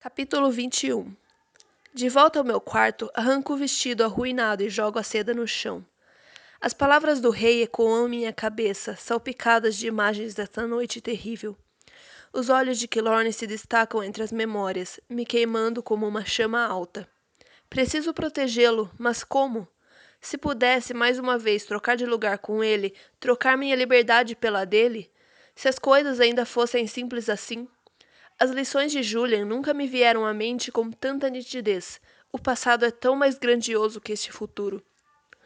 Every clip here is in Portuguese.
Capítulo 21. De volta ao meu quarto, arranco o vestido arruinado e jogo a seda no chão. As palavras do rei ecoam em minha cabeça, salpicadas de imagens desta noite terrível. Os olhos de Kilorn se destacam entre as memórias, me queimando como uma chama alta. Preciso protegê-lo, mas como? Se pudesse, mais uma vez, trocar de lugar com ele, trocar minha liberdade pela dele? Se as coisas ainda fossem simples assim? As lições de Julian nunca me vieram à mente com tanta nitidez. O passado é tão mais grandioso que este futuro.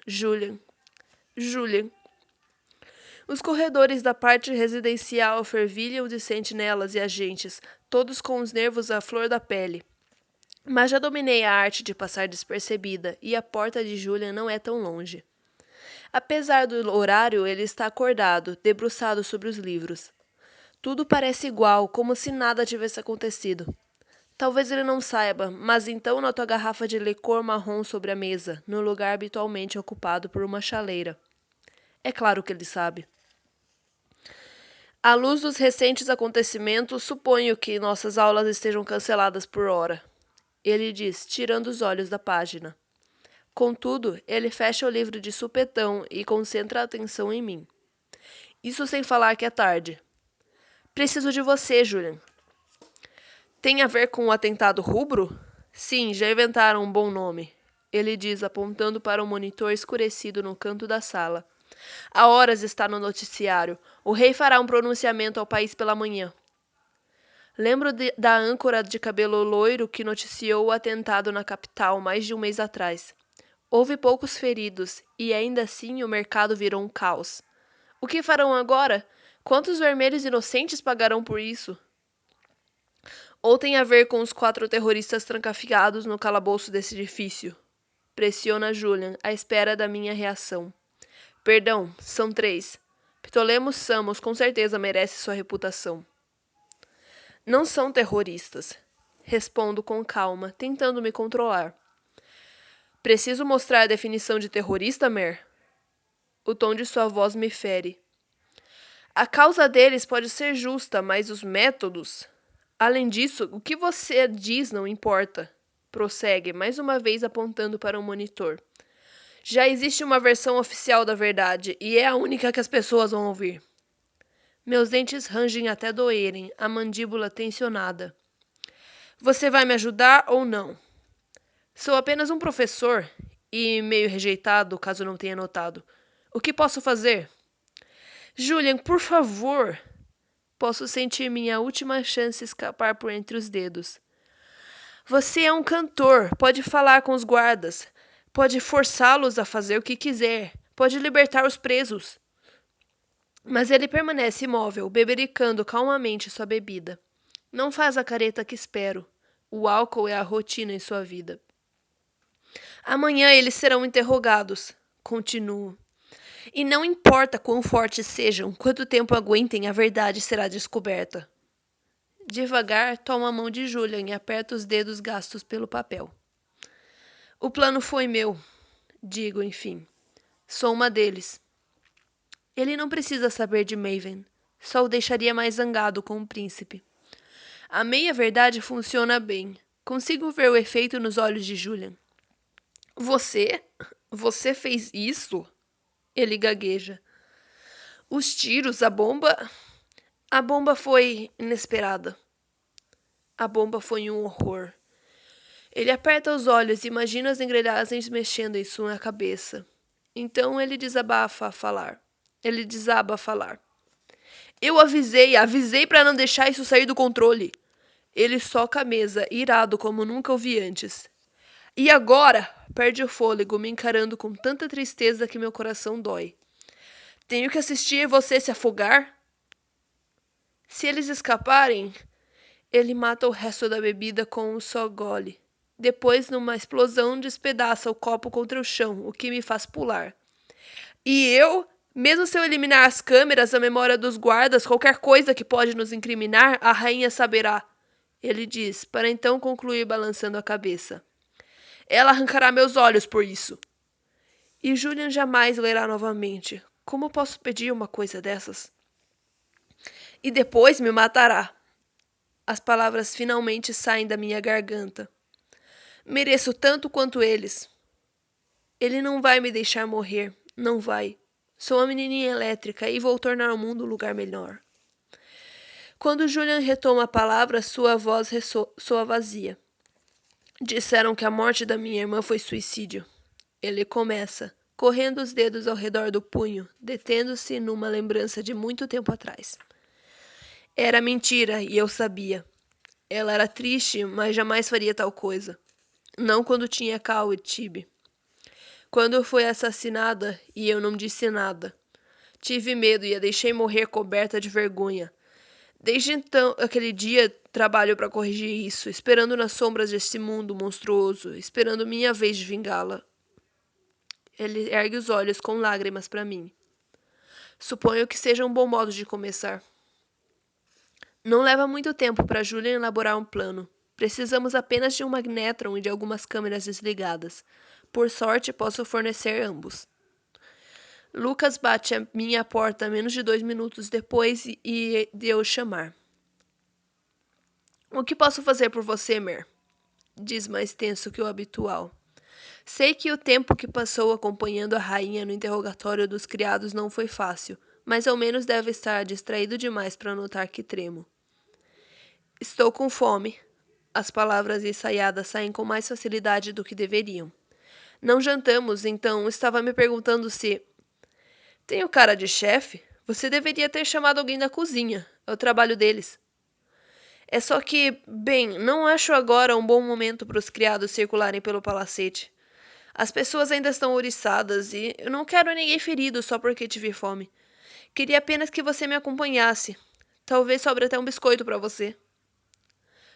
Julian. Julian. Os corredores da parte residencial fervilham de sentinelas e agentes, todos com os nervos à flor da pele. Mas já dominei a arte de passar despercebida, e a porta de Julian não é tão longe. Apesar do horário, ele está acordado, debruçado sobre os livros. Tudo parece igual, como se nada tivesse acontecido. Talvez ele não saiba, mas então noto a garrafa de licor marrom sobre a mesa, no lugar habitualmente ocupado por uma chaleira. É claro que ele sabe. À luz dos recentes acontecimentos, suponho que nossas aulas estejam canceladas por hora. Ele diz, tirando os olhos da página. Contudo, ele fecha o livro de supetão e concentra a atenção em mim. Isso sem falar que é tarde. Preciso de você, Julian. Tem a ver com o atentado rubro? Sim, já inventaram um bom nome. Ele diz, apontando para um monitor escurecido no canto da sala. Há horas está no noticiário. O rei fará um pronunciamento ao país pela manhã. Lembro da âncora de cabelo loiro que noticiou o atentado na capital mais de um mês atrás. Houve poucos feridos, e ainda assim o mercado virou um caos. O que farão agora? Quantos vermelhos inocentes pagarão por isso? Ou tem a ver com os 4 terroristas trancafiados no calabouço desse edifício? Pressiona Julian, à espera da minha reação. Perdão, são 3. Ptolemos Samos com certeza merece sua reputação. Não são terroristas. Respondo com calma, tentando me controlar. Preciso mostrar a definição de terrorista, Mer? O tom de sua voz me fere. A causa deles pode ser justa, mas os métodos... Além disso, o que você diz não importa. Prossegue, mais uma vez apontando para o monitor. Já existe uma versão oficial da verdade, e é a única que as pessoas vão ouvir. Meus dentes rangem até doerem, a mandíbula tensionada. Você vai me ajudar ou não? Sou apenas um professor, e meio rejeitado, caso não tenha notado. O que posso fazer? Julian, por favor! Posso sentir minha última chance escapar por entre os dedos. Você é um cantor, pode falar com os guardas, pode forçá-los a fazer o que quiser, pode libertar os presos. Mas ele permanece imóvel, bebericando calmamente sua bebida. Não faz a careta que espero. O álcool é a rotina em sua vida. Amanhã eles serão interrogados, continuo. E não importa quão fortes sejam, quanto tempo aguentem, a verdade será descoberta. Devagar, tomo a mão de Julian e aperto os dedos gastos pelo papel. O plano foi meu, digo, enfim. Sou uma deles. Ele não precisa saber de Maven. Só o deixaria mais zangado com o príncipe. A meia-verdade funciona bem. Consigo ver o efeito nos olhos de Julian. Você? Você fez isso? Ele gagueja. Os tiros, a bomba... A bomba foi inesperada. A bomba foi um horror. Ele aperta os olhos e imagina as engrenagens mexendo em sua cabeça. Então ele desaba a falar. Eu avisei para não deixar isso sair do controle. Ele soca a mesa, irado como nunca o vi antes. E agora? Perde o fôlego, me encarando com tanta tristeza que meu coração dói. Tenho que assistir você se afogar? Se eles escaparem, ele mata o resto da bebida com um só gole. Depois, numa explosão, despedaça o copo contra o chão, o que me faz pular. E eu, mesmo se eu eliminar as câmeras, a memória dos guardas, qualquer coisa que pode nos incriminar, a rainha saberá. Ele diz, para então concluir balançando a cabeça. Ela arrancará meus olhos por isso. E Julian jamais lerá novamente. Como posso pedir uma coisa dessas? E depois me matará. As palavras finalmente saem da minha garganta. Mereço tanto quanto eles. Ele não vai me deixar morrer. Não vai. Sou uma menininha elétrica e vou tornar o mundo um lugar melhor. Quando Julian retoma a palavra, sua voz soa vazia. Disseram que a morte da minha irmã foi suicídio. Ele começa, correndo os dedos ao redor do punho, detendo-se numa lembrança de muito tempo atrás. Era mentira e eu sabia. Ela era triste, mas jamais faria tal coisa. Não quando tinha Cal e Tibi. Quando foi assassinada e eu não disse nada. Tive medo e a deixei morrer coberta de vergonha. Desde então, aquele dia, trabalho para corrigir isso, esperando nas sombras desse mundo monstruoso, esperando minha vez de vingá-la. Ele ergue os olhos com lágrimas para mim. Suponho que seja um bom modo de começar. Não leva muito tempo para Julian elaborar um plano. Precisamos apenas de um magnetron e de algumas câmeras desligadas. Por sorte, posso fornecer ambos. Lucas bate à minha porta menos de 2 minutos depois e de eu chamar. O que posso fazer por você, Mer? Diz mais tenso que o habitual. Sei que o tempo que passou acompanhando a rainha no interrogatório dos criados não foi fácil, mas ao menos deve estar distraído demais para notar que tremo. Estou com fome. As palavras ensaiadas saem com mais facilidade do que deveriam. Não jantamos, então estava me perguntando se... Tenho cara de chefe? Você deveria ter chamado alguém da cozinha. É o trabalho deles. É só que, bem, não acho agora um bom momento para os criados circularem pelo palacete. As pessoas ainda estão ouriçadas e eu não quero ninguém ferido só porque tive fome. Queria apenas que você me acompanhasse. Talvez sobre até um biscoito para você.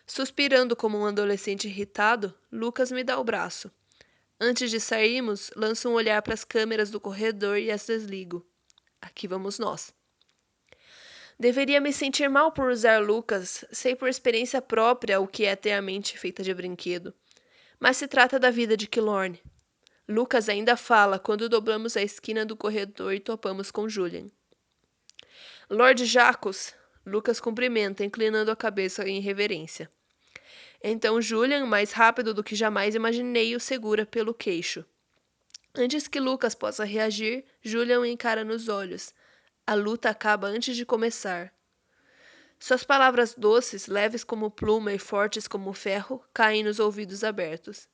Suspirando como um adolescente irritado, Lucas me dá o braço. Antes de sairmos, lanço um olhar para as câmeras do corredor e as desligo. Aqui vamos nós. Deveria me sentir mal por usar Lucas, sei por experiência própria o que é ter a mente feita de brinquedo. Mas se trata da vida de Killorn. Lucas ainda fala quando dobramos a esquina do corredor e topamos com Julian. Lord Jacos, Lucas cumprimenta, inclinando a cabeça em reverência. Então Julian, mais rápido do que jamais imaginei, o segura pelo queixo. Antes que Lucas possa reagir, Julian o encara nos olhos. A luta acaba antes de começar. Suas palavras doces, leves como pluma e fortes como ferro, caem nos ouvidos abertos.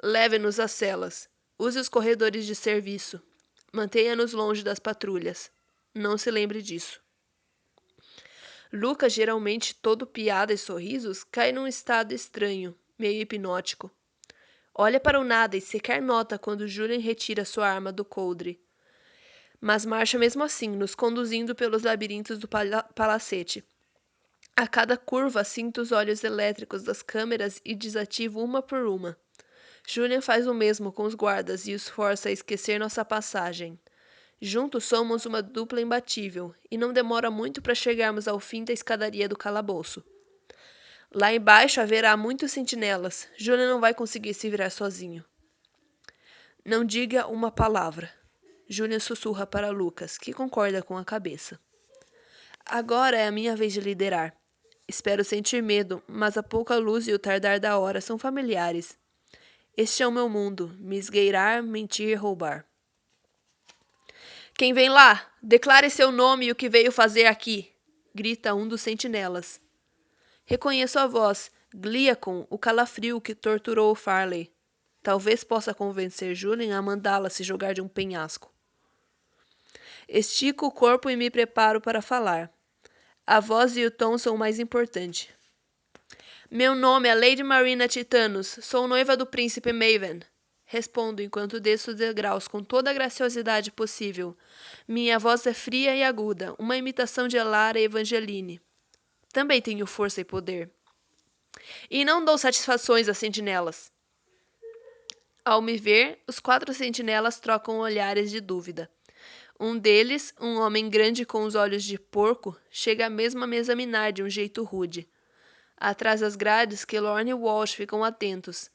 Leve-nos às celas. Use os corredores de serviço. Mantenha-nos longe das patrulhas. Não se lembre disso. Lucas, geralmente todo piada e sorrisos, cai num estado estranho, meio hipnótico. Olha para o nada e sequer nota quando Julian retira sua arma do coldre. Mas marcha mesmo assim, nos conduzindo pelos labirintos do palacete. A cada curva, sinto os olhos elétricos das câmeras e desativo uma por uma. Julian faz o mesmo com os guardas e os força a esquecer nossa passagem. Juntos somos uma dupla imbatível, e não demora muito para chegarmos ao fim da escadaria do calabouço. Lá embaixo haverá muitos sentinelas. Julian não vai conseguir se virar sozinho. Não diga uma palavra. Julian sussurra para Lucas, que concorda com a cabeça. Agora é a minha vez de liderar. Espero sentir medo, mas a pouca luz e o tardar da hora são familiares. Este é o meu mundo, me esgueirar, mentir e roubar. Quem vem lá? Declare seu nome e o que veio fazer aqui, grita um dos sentinelas. Reconheço a voz, Gliacon, o calafrio que torturou o Farley. Talvez possa convencer Julian a mandá-la se jogar de um penhasco. Estico o corpo e me preparo para falar. A voz e o tom são o mais importante. Meu nome é Lady Marina Titanos. Sou noiva do príncipe Maven. Respondo enquanto desço os degraus com toda a graciosidade possível. Minha voz é fria e aguda, uma imitação de Elara e Evangeline. Também tenho força e poder. E não dou satisfações às sentinelas. Ao me ver, os 4 sentinelas trocam olhares de dúvida. Um deles, um homem grande com os olhos de porco, chega mesmo a me examinar de um jeito rude. Atrás das grades, Killorn e Walsh ficam atentos.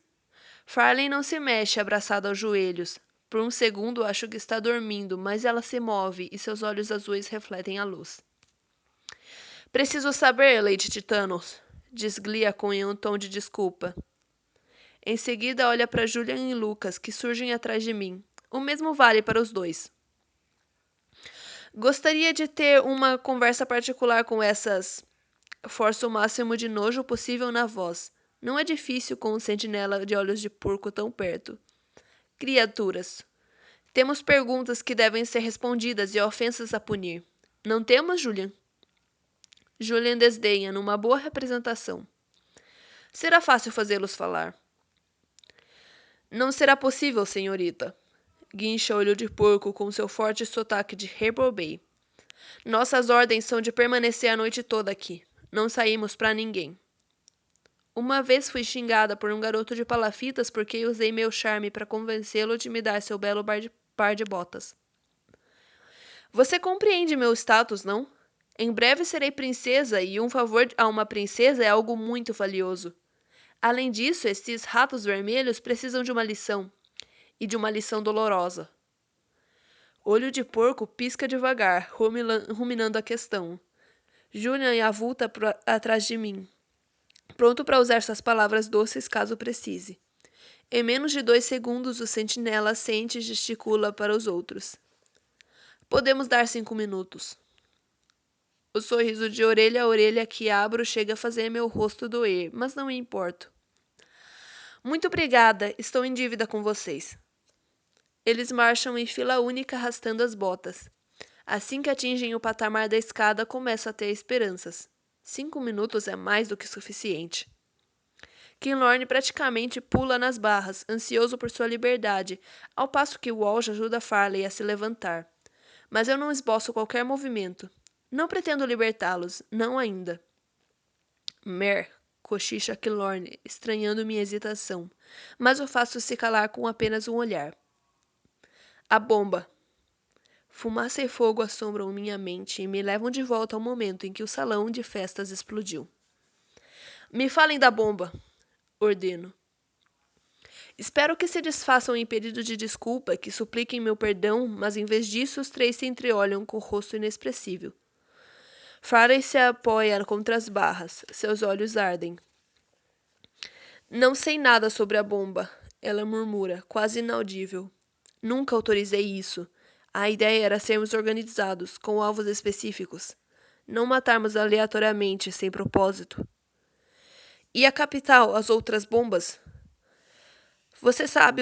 Farley não se mexe, abraçado aos joelhos. Por um segundo acho que está dormindo, mas ela se move e seus olhos azuis refletem a luz. Preciso saber, Lady Titanos, diz Gliacon em um tom de desculpa. Em seguida, olha para Julian e Lucas, que surgem atrás de mim. O mesmo vale para os dois. Gostaria de ter uma conversa particular com essas. Forço o máximo de nojo possível na voz. Não é difícil com um sentinela de olhos de porco tão perto. Criaturas. Temos perguntas que devem ser respondidas e ofensas a punir. Não temos, Julian? Julian desdenha, numa boa representação. Será fácil fazê-los falar. Não será possível, senhorita. Guincha olho de porco com seu forte sotaque de Harbour Bay. Nossas ordens são de permanecer a noite toda aqui. Não saímos para ninguém. Uma vez fui xingada por um garoto de palafitas porque usei meu charme para convencê-lo de me dar seu belo par de botas. Você compreende meu status, não? Em breve serei princesa e um favor a uma princesa é algo muito valioso. Além disso, esses ratos vermelhos precisam de uma lição. E de uma lição dolorosa. Olho de porco pisca devagar, ruminando a questão. Julian avulta atrás de mim, pronto para usar suas palavras doces caso precise. Em menos de 2 segundos, o sentinela assente e gesticula para os outros. Podemos dar 5 minutos. O sorriso de orelha a orelha que abro chega a fazer meu rosto doer, mas não me importo. Muito obrigada, estou em dívida com vocês. Eles marcham em fila única arrastando as botas. Assim que atingem o patamar da escada, começo a ter esperanças. 5 minutos é mais do que suficiente. Kinlorne praticamente pula nas barras, ansioso por sua liberdade, ao passo que Walsh ajuda Farley a se levantar. Mas eu não esboço qualquer movimento. Não pretendo libertá-los, não ainda. Mer, cochicha Kinlorne, estranhando minha hesitação, mas o faço se calar com apenas um olhar. A bomba. Fumaça e fogo assombram minha mente e me levam de volta ao momento em que o salão de festas explodiu. Me falem da bomba, ordeno. Espero que se desfaçam em pedido de desculpa, que supliquem meu perdão, mas em vez disso os 3 se entreolham com o rosto inexpressível. Farley se apoia contra as barras, seus olhos ardem. Não sei nada sobre a bomba, ela murmura, quase inaudível. Nunca autorizei isso. A ideia era sermos organizados, com alvos específicos. Não matarmos aleatoriamente, sem propósito. E a capital, as outras bombas? Você sabe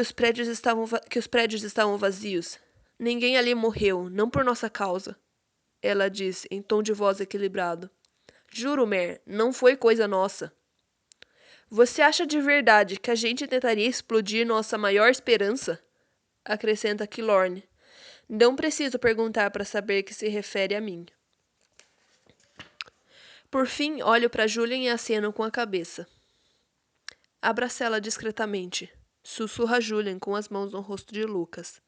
que os prédios estavam vazios. Ninguém ali morreu, não por nossa causa. Ela diz, em tom de voz equilibrado. Juro, Mer, não foi coisa nossa. Você acha de verdade que a gente tentaria explodir nossa maior esperança? Acrescenta Kinlorne. Não preciso perguntar para saber que se refere a mim. Por fim, olho para Julian e aceno com a cabeça. Abracela discretamente. Sussurra Julian com as mãos no rosto de Lucas.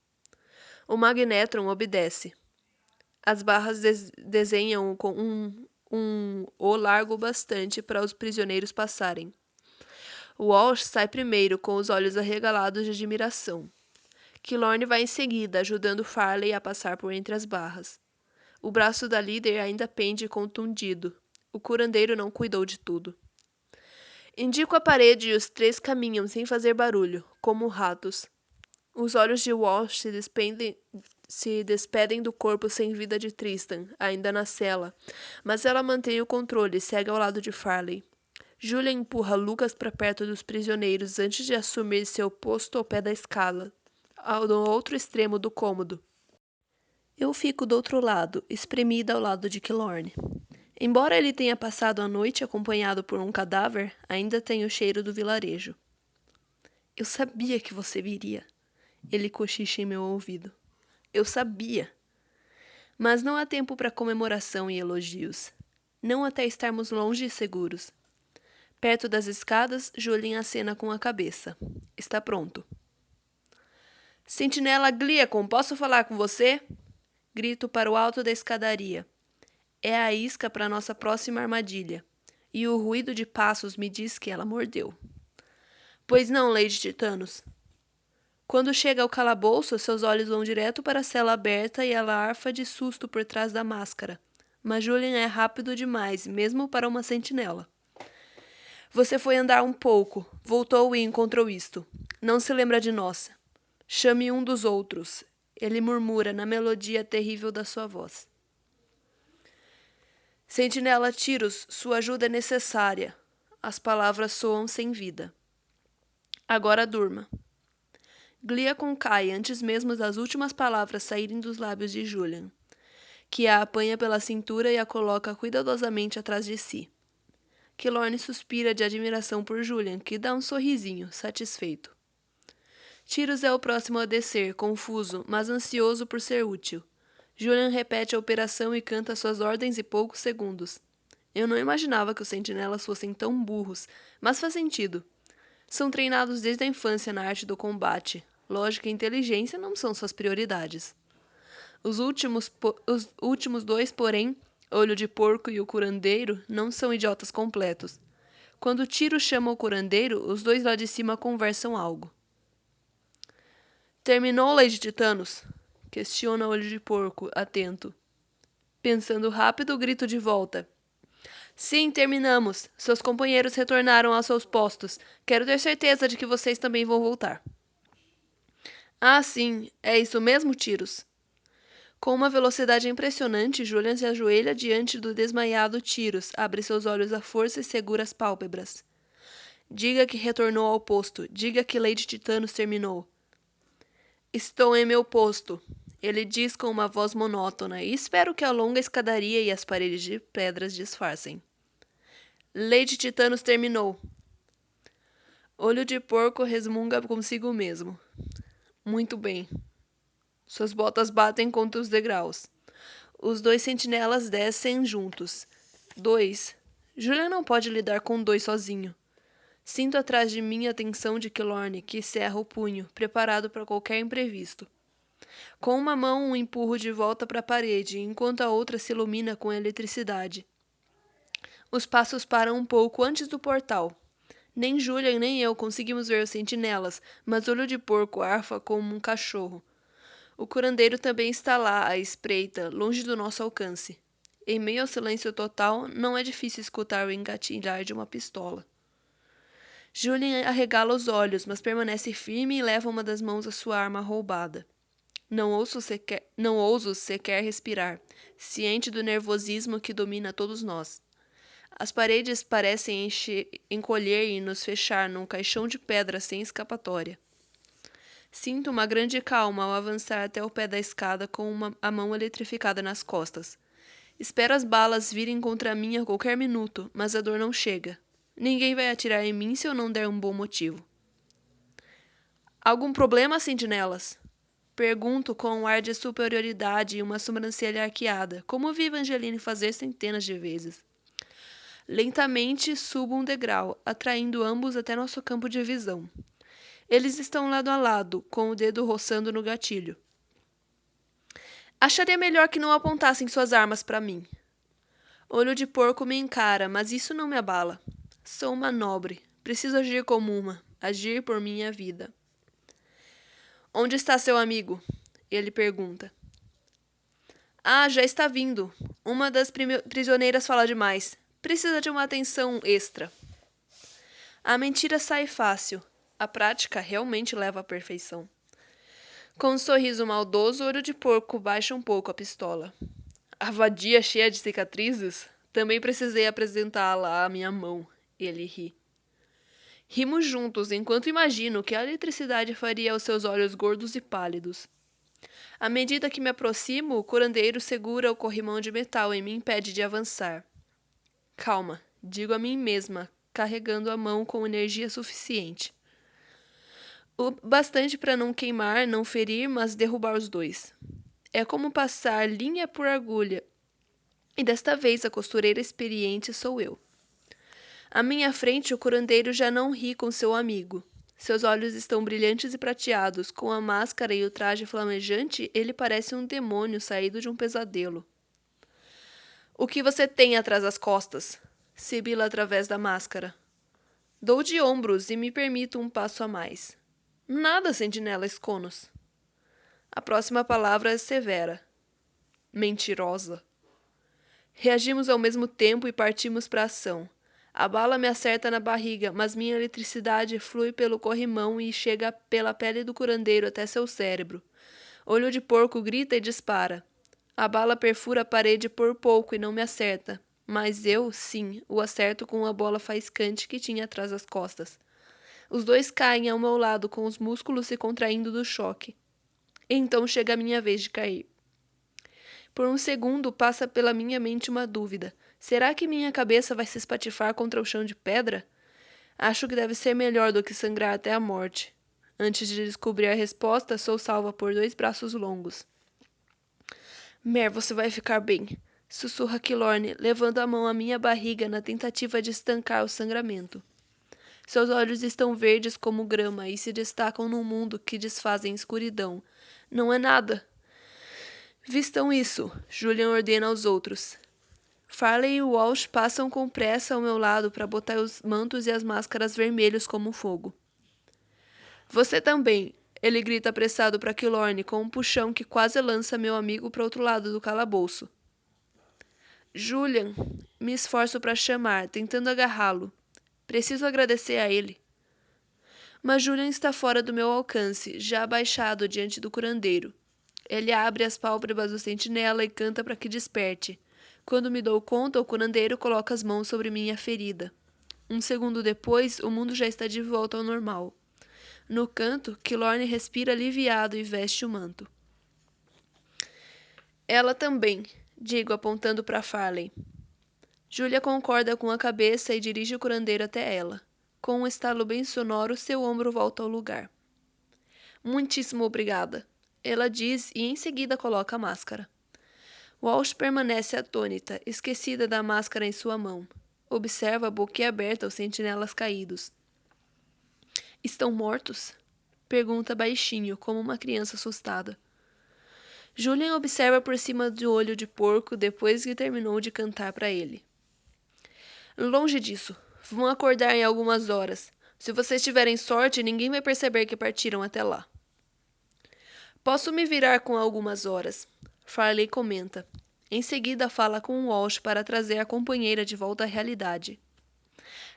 O Magnetron obedece. As barras desenham com um O largo bastante para os prisioneiros passarem. Walsh sai primeiro, com os olhos arregalados de admiração. Kinlorne vai em seguida, ajudando Farley a passar por entre as barras. O braço da líder ainda pende contundido. O curandeiro não cuidou de tudo. Indico a parede e os 3 caminham sem fazer barulho, como ratos. Os olhos de Walsh se despedem do corpo sem vida de Tristan, ainda na cela, mas ela mantém o controle e segue ao lado de Farley. Julian empurra Lucas para perto dos prisioneiros antes de assumir seu posto ao pé da escala, no outro extremo do cômodo. Eu fico do outro lado, espremida ao lado de Kinlorne. Embora ele tenha passado a noite acompanhado por um cadáver, ainda tem o cheiro do vilarejo. Eu sabia que você viria. Ele cochicha em meu ouvido. Eu sabia. Mas não há tempo para comemoração e elogios. Não até estarmos longe e seguros. Perto das escadas, Julian acena com a cabeça. Está pronto. Sentinela Gliacon, posso falar com você? Grito para o alto da escadaria. É a isca para nossa próxima armadilha. E o ruído de passos me diz que ela mordeu. Pois não, Lady Titanos. Quando chega ao calabouço, seus olhos vão direto para a cela aberta e ela arfa de susto por trás da máscara. mas Julian é rápido demais, mesmo para uma sentinela. Você foi andar um pouco, voltou e encontrou isto. Não se lembra de nós. Chame um dos outros. Ele murmura na melodia terrível da sua voz. Sentinela Tiros, sua ajuda é necessária. As palavras soam sem vida. Agora durma. Gliacon cai antes mesmo das últimas palavras saírem dos lábios de Julian, que a apanha pela cintura e a coloca cuidadosamente atrás de si. Kilorn suspira de admiração por Julian, que dá um sorrisinho, satisfeito. Tiros é o próximo a descer, confuso, mas ansioso por ser útil. Julian repete a operação e canta suas ordens em poucos segundos. Eu não imaginava que os sentinelas fossem tão burros, mas faz sentido. São treinados desde a infância na arte do combate. Lógica e inteligência não são suas prioridades. Os últimos dois, porém, Olho de Porco e o Curandeiro, não são idiotas completos. Quando Tiro chama o curandeiro, os dois lá de cima conversam algo. Terminou, Lady Titanos? Questiona Olho de Porco, atento. Pensando rápido, grito de volta. Sim, terminamos. Seus companheiros retornaram aos seus postos. Quero ter certeza de que vocês também vão voltar. Ah, sim. É isso mesmo, Tiros? Com uma velocidade impressionante, Julian se ajoelha diante do desmaiado Tiros, abre seus olhos à força e segura as pálpebras. Diga que retornou ao posto. Diga que Lady Titanos terminou. Estou em meu posto, ele diz com uma voz monótona, e espero que a longa escadaria e as paredes de pedras disfarcem. Lady Titanos terminou. Olho de Porco resmunga consigo mesmo. Muito bem. Suas botas batem contra os degraus. Os dois sentinelas descem juntos. Dois. Julian não pode lidar com dois sozinho. Sinto atrás de mim a tensão de Kilorn, que cerra o punho, preparado para qualquer imprevisto. Com uma mão o empurro de volta para a parede, enquanto a outra se ilumina com eletricidade. Os passos param um pouco antes do portal. Nem Julian nem eu conseguimos ver os sentinelas, mas Olho de Porco arfa como um cachorro. O curandeiro também está lá, à espreita, longe do nosso alcance. Em meio ao silêncio total, não é difícil escutar o engatilhar de uma pistola. Julian arregala os olhos, mas permanece firme e leva uma das mãos à sua arma roubada. Não ouso sequer respirar, ciente do nervosismo que domina todos nós. As paredes parecem encolher e nos fechar num caixão de pedra sem escapatória. Sinto uma grande calma ao avançar até o pé da escada com a mão eletrificada nas costas. Espero as balas virem contra mim a qualquer minuto, mas a dor não chega. Ninguém vai atirar em mim se eu não der um bom motivo. Algum problema, sentinelas? Pergunto com um ar de superioridade e uma sobrancelha arqueada, como vi Evangeline fazer centenas de vezes. Lentamente subo um degrau, atraindo ambos até nosso campo de visão. Eles estão lado a lado, com o dedo roçando no gatilho. Acharia melhor que não apontassem suas armas para mim. Olho de Porco me encara, mas isso não me abala. Sou uma nobre. Preciso agir como uma. Agir por minha vida. Onde está seu amigo? Ele pergunta. Ah, já está vindo. Uma das prisioneiras fala demais. Precisa de uma atenção extra. A mentira sai fácil. A prática realmente leva à perfeição. Com um sorriso maldoso, Olho de Porco baixa um pouco a pistola. A vadia cheia de cicatrizes? Também precisei apresentá-la à minha mão. Ele ri. Rimos juntos, enquanto imagino que a eletricidade faria aos seus olhos gordos e pálidos. À medida que me aproximo, o curandeiro segura o corrimão de metal e me impede de avançar. Calma, digo a mim mesma, carregando a mão com energia suficiente. O bastante para não queimar, não ferir, mas derrubar os dois. É como passar linha por agulha. E desta vez a costureira experiente sou eu. À minha frente, o curandeiro já não ri com seu amigo. Seus olhos estão brilhantes e prateados. Com a máscara e o traje flamejante, ele parece um demônio saído de um pesadelo. O que você tem atrás das costas? Sibila através da máscara. Dou de ombros e me permito um passo a mais. Nada, sentinela Esconos. A próxima palavra é severa. Mentirosa. Reagimos ao mesmo tempo e partimos para a ação. A bala me acerta na barriga, mas minha eletricidade flui pelo corrimão e chega pela pele do curandeiro até seu cérebro. Olho de porco grita e dispara. A bala perfura a parede por pouco e não me acerta, mas eu, sim, o acerto com uma bola faiscante que tinha atrás das costas. Os dois caem ao meu lado com os músculos se contraindo do choque. Então chega a minha vez de cair. Por um segundo passa pela minha mente uma dúvida. Será que minha cabeça vai se espatifar contra o chão de pedra? Acho que deve ser melhor do que sangrar até a morte. Antes de descobrir a resposta, sou salva por 2 braços longos. Mer, você vai ficar bem, sussurra Kilorne, levando a mão à minha barriga na tentativa de estancar o sangramento. Seus olhos estão verdes como grama e se destacam num mundo que desfaz em escuridão. Não é nada. Vistam isso, Julian ordena aos outros. Farley e Walsh passam com pressa ao meu lado para botar os mantos e as máscaras vermelhos como fogo. Você também, ele grita apressado para Kilorne com um puxão que quase lança meu amigo para outro lado do calabouço. Julian, me esforço para chamar, tentando agarrá-lo. Preciso agradecer a ele. Mas Julian está fora do meu alcance, já abaixado diante do curandeiro. Ele abre as pálpebras do sentinela e canta para que desperte. Quando me dou conta, o curandeiro coloca as mãos sobre minha ferida. Um segundo depois, o mundo já está de volta ao normal. No canto, Kilorne respira aliviado e veste o manto. Ela também, digo apontando para Farley. Julia concorda com a cabeça e dirige o curandeiro até ela. Com um estalo bem sonoro, seu ombro volta ao lugar. Muitíssimo obrigada, ela diz e em seguida coloca a máscara. Walsh permanece atônita, esquecida da máscara em sua mão. Observa boquiaberta os sentinelas caídos. Estão mortos? Pergunta baixinho, como uma criança assustada. Julian observa por cima do olho de porco depois que terminou de cantar para ele. Longe disso. Vão acordar em algumas horas. Se vocês tiverem sorte, ninguém vai perceber que partiram até lá. Posso me virar com algumas horas, Farley comenta. Em seguida fala com Walsh para trazer a companheira de volta à realidade.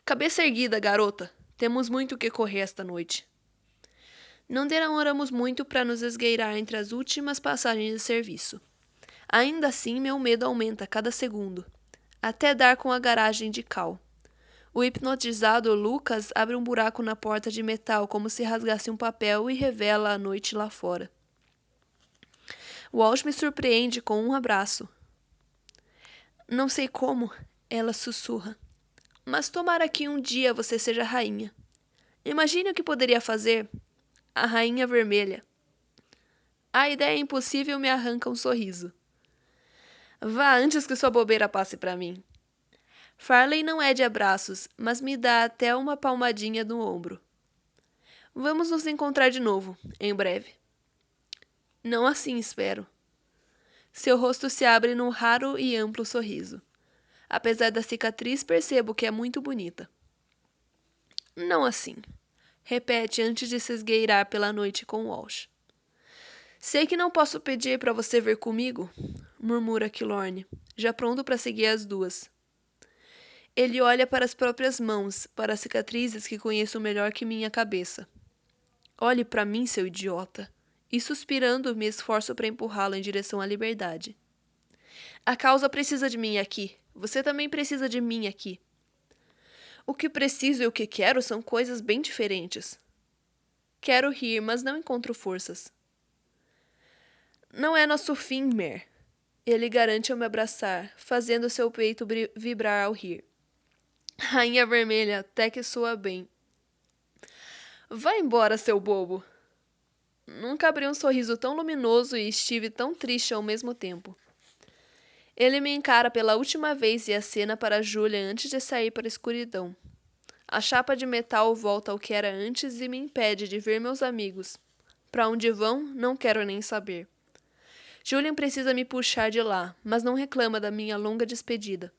Cabeça erguida, garota. Temos muito o que correr esta noite. Não demoramos muito para nos esgueirar entre as últimas passagens de serviço. Ainda assim, meu medo aumenta a cada segundo, até dar com a garagem de Cal. O hipnotizado Lucas abre um buraco na porta de metal como se rasgasse um papel e revela a noite lá fora. Walsh me surpreende com um abraço. Não sei como, ela sussurra. Mas tomara que um dia você seja rainha. Imagine o que poderia fazer. A rainha vermelha. A ideia impossível me arranca um sorriso. Vá antes que sua bobeira passe para mim. Farley não é de abraços, mas me dá até uma palmadinha no ombro. Vamos nos encontrar de novo, em breve. Não assim espero. Seu rosto se abre num raro e amplo sorriso. Apesar da cicatriz, percebo que é muito bonita. Não assim, repete antes de se esgueirar pela noite com Walsh. Sei que não posso pedir para você vir comigo, murmura Kilorne, já pronto para seguir as duas. Ele olha para as próprias mãos, para as cicatrizes que conheço melhor que minha cabeça. Olhe para mim, seu idiota. E suspirando, me esforço para empurrá-lo em direção à liberdade. A causa precisa de mim aqui. Você também precisa de mim aqui. O que preciso e o que quero são coisas bem diferentes. Quero rir, mas não encontro forças. Não é nosso fim, Mer. Ele garante ao me abraçar, fazendo seu peito vibrar ao rir. Rainha Vermelha, até que soa bem. Vá embora, seu bobo. Nunca abri um sorriso tão luminoso e estive tão triste ao mesmo tempo. Ele me encara pela última vez e acena para Julia antes de sair para a escuridão. A chapa de metal volta ao que era antes e me impede de ver meus amigos. Para onde vão, não quero nem saber. Julian precisa me puxar de lá, mas não reclama da minha longa despedida.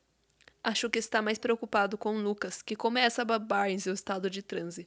Acho que está mais preocupado com Lucas, que começa a babar em seu estado de transe.